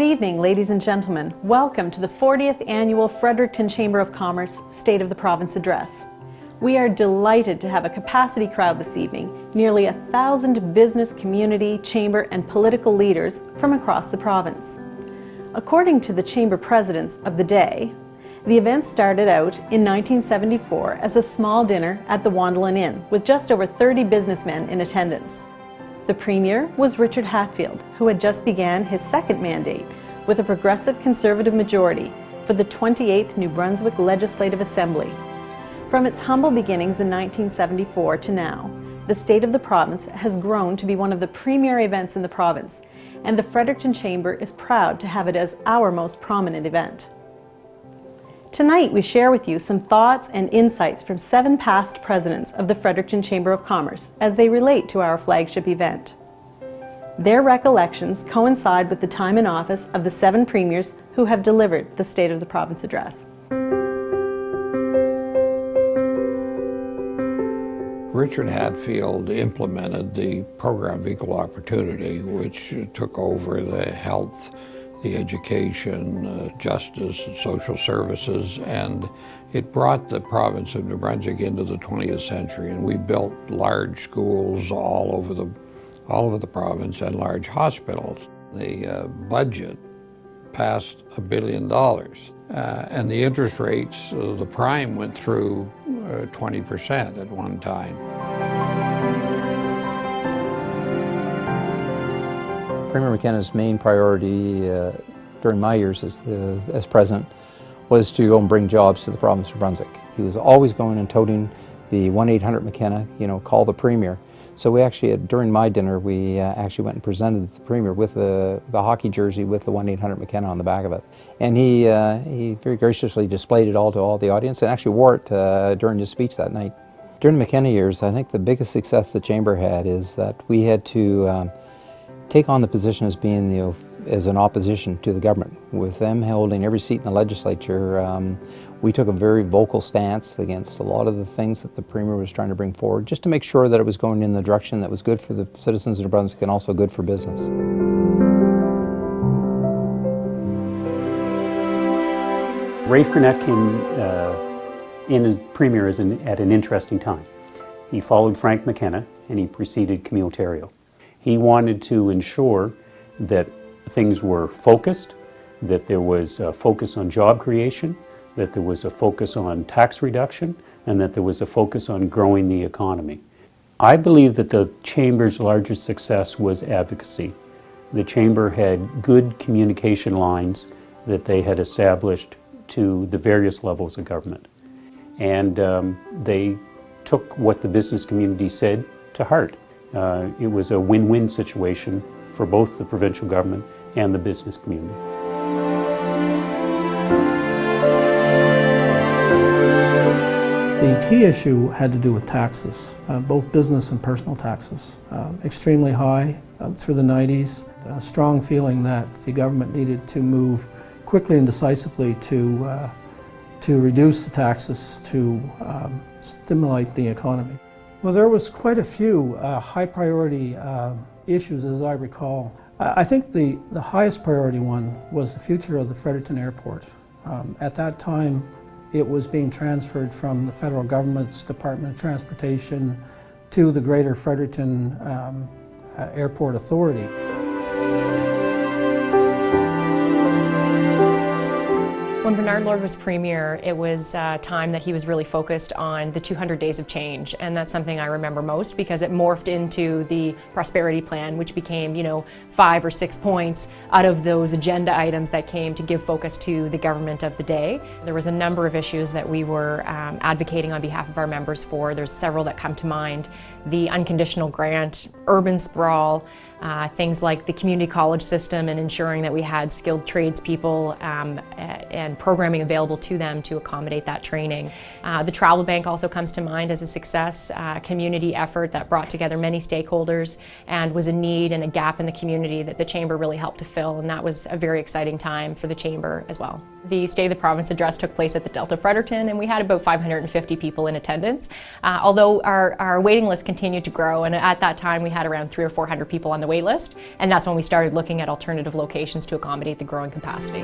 evening, ladies and gentlemen. Welcome to the 40th Annual Fredericton Chamber of Commerce State of the Province Address. We are delighted to have a capacity crowd this evening, nearly 1,000 business, community, chamber, and political leaders from across the province. According to the chamber presidents of the day, the event started out in 1974 as a small dinner at the Wandelin Inn with just over 30 businessmen in attendance. The Premier was Richard Hatfield, who had just began his second mandate with a progressive Conservative majority for the 28th New Brunswick Legislative Assembly. From its humble beginnings in 1974 to now, the State of the Province has grown to be one of the premier events in the province, and the Fredericton Chamber is proud to have it as our most prominent event. Tonight we share with you some thoughts and insights from 7 past presidents of the Fredericton Chamber of Commerce as they relate to our flagship event. Their recollections coincide with the time in office of the 7 premiers who have delivered the State of the Province Address. Richard Hatfield implemented the program of equal opportunity, which took over the health, the education, justice, and social services, and it brought the province of New Brunswick into the 20th century. And we built large schools all over the province and large hospitals. The budget passed $1 billion, and the interest rates, the prime went through 20% at one time. Premier McKenna's main priority during my years as president was to go and bring jobs to the province of Brunswick. He was always going and toting the 1-800-McKenna, call the Premier. So we actually, during my dinner, we actually went and presented the Premier with the hockey jersey with the 1-800-McKenna on the back of it. And he very graciously displayed it all to all the audience and actually wore it during his speech that night. During the McKenna years, I think the biggest success the Chamber had is that we had to take on the position as being, as an opposition to the government. With them holding every seat in the legislature, we took a very vocal stance against a lot of the things that the Premier was trying to bring forward, just to make sure that it was going in the direction that was good for the citizens of New Brunswick and also good for business. Ray Fournette came in as Premier at an interesting time. He followed Frank McKenna and he preceded Camille Thériault. He wanted to ensure that things were focused, that there was a focus on job creation, that there was a focus on tax reduction, and that there was a focus on growing the economy. I believe that the Chamber's largest success was advocacy. The Chamber had good communication lines that they had established to the various levels of government. And they took what the business community said to heart. It was a win-win situation for both the provincial government and the business community. The key issue had to do with taxes, both business and personal taxes. Extremely high through the 90s, a strong feeling that the government needed to move quickly and decisively to reduce the taxes to stimulate the economy. Well, there was quite a few high priority issues, as I recall. I think the highest priority one was the future of the Fredericton Airport. At that time, it was being transferred from the federal government's Department of Transportation to the Greater Fredericton Airport Authority. When Bernard Lord was Premier, it was a time that he was really focused on the 200 days of change, and that's something I remember most because it morphed into the prosperity plan, which became, 5 or 6 points out of those agenda items that came to give focus to the government of the day. There was a number of issues that we were advocating on behalf of our members for. There's several that come to mind: the unconditional grant, urban sprawl, things like the community college system and ensuring that we had skilled tradespeople and programming available to them to accommodate that training. The travel bank also comes to mind as a success, community effort that brought together many stakeholders and was a need and a gap in the community that the Chamber really helped to fill, and that was a very exciting time for the Chamber as well. The State of the Province address took place at the Delta Fredericton, and we had about 550 people in attendance, although our waiting list continued to grow, and at that time we had around 300 or 400 people on the wait list, and that's when we started looking at alternative locations to accommodate the growing capacity.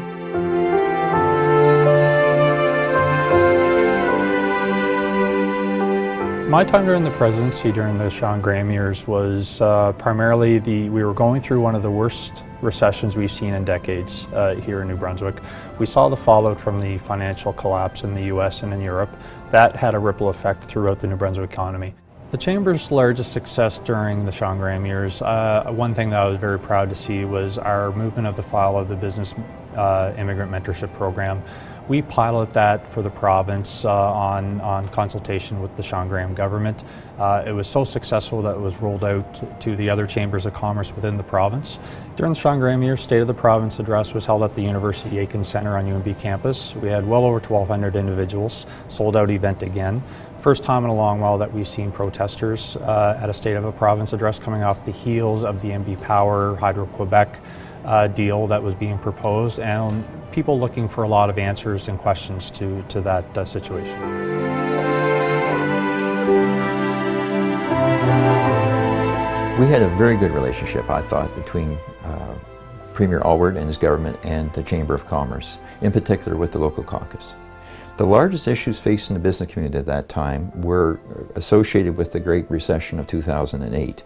My time during the presidency during the Sean Graham years was primarily we were going through one of the worst recessions we've seen in decades here in New Brunswick. We saw the fallout from the financial collapse in the US and in Europe. That had a ripple effect throughout the New Brunswick economy. The Chamber's largest success during the Sean Graham years, one thing that I was very proud to see was our movement of the file of the Business Immigrant Mentorship Program. We piloted that for the province on consultation with the Sean Graham government. It was so successful that it was rolled out to the other chambers of commerce within the province. During the Sean Graham year, State of the Province address was held at the University Aiken Centre on UNB campus. We had well over 1,200 individuals, sold out event again. First time in a long while that we've seen protesters at a State of the Province address coming off the heels of the MB Power Hydro-Quebec deal that was being proposed, and people looking for a lot of answers and questions to that situation. We had a very good relationship, I thought, between Premier Alward and his government and the Chamber of Commerce, in particular with the local caucus. The largest issues facing the business community at that time were associated with the Great Recession of 2008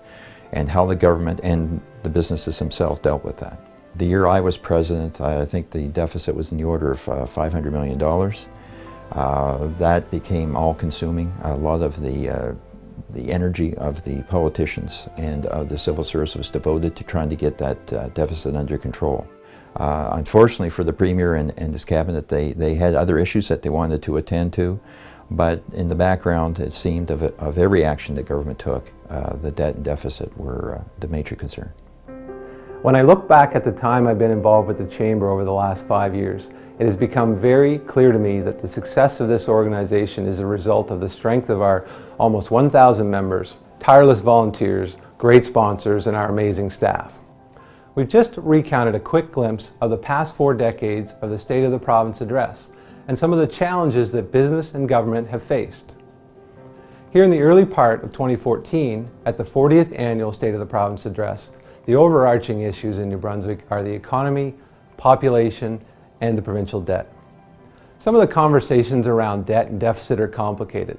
and how the government and the businesses themselves dealt with that. The year I was president, I think the deficit was in the order of $500 million. That became all-consuming. A lot of the energy of the politicians and of the civil service was devoted to trying to get that deficit under control. Unfortunately for the Premier and his cabinet, they had other issues that they wanted to attend to, but in the background it seemed of every action that government took, the debt and deficit were the major concern. When I look back at the time I've been involved with the Chamber over the last 5 years, it has become very clear to me that the success of this organization is a result of the strength of our almost 1,000 members, tireless volunteers, great sponsors, and our amazing staff. We've just recounted a quick glimpse of the past 4 decades of the State of the Province address and some of the challenges that business and government have faced. Here in the early part of 2014, at the 40th Annual State of the Province address, the overarching issues in New Brunswick are the economy, population, and the provincial debt. Some of the conversations around debt and deficit are complicated.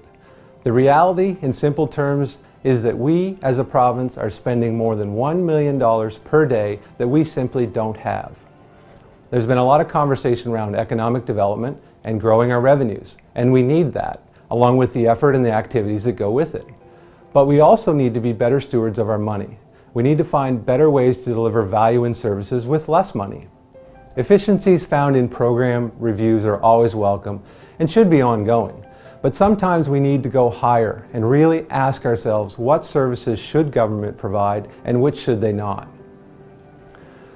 The reality, in simple terms, is that we as a province are spending more than $1 million per day that we simply don't have. There's been a lot of conversation around economic development and growing our revenues, and we need that, along with the effort and the activities that go with it. But we also need to be better stewards of our money. We need to find better ways to deliver value and services with less money. Efficiencies found in program reviews are always welcome and should be ongoing. But sometimes we need to go higher and really ask ourselves what services should government provide and which should they not.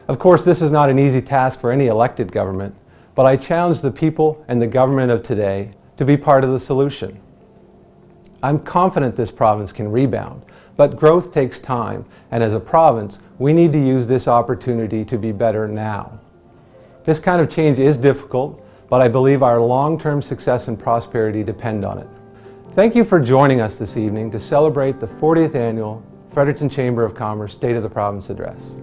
Of course, this is not an easy task for any elected government, but I challenge the people and the government of today to be part of the solution. I'm confident this province can rebound, but growth takes time, and as a province, we need to use this opportunity to be better now. This kind of change is difficult, but I believe our long-term success and prosperity depend on it. Thank you for joining us this evening to celebrate the 40th Annual Fredericton Chamber of Commerce State of the Province Address.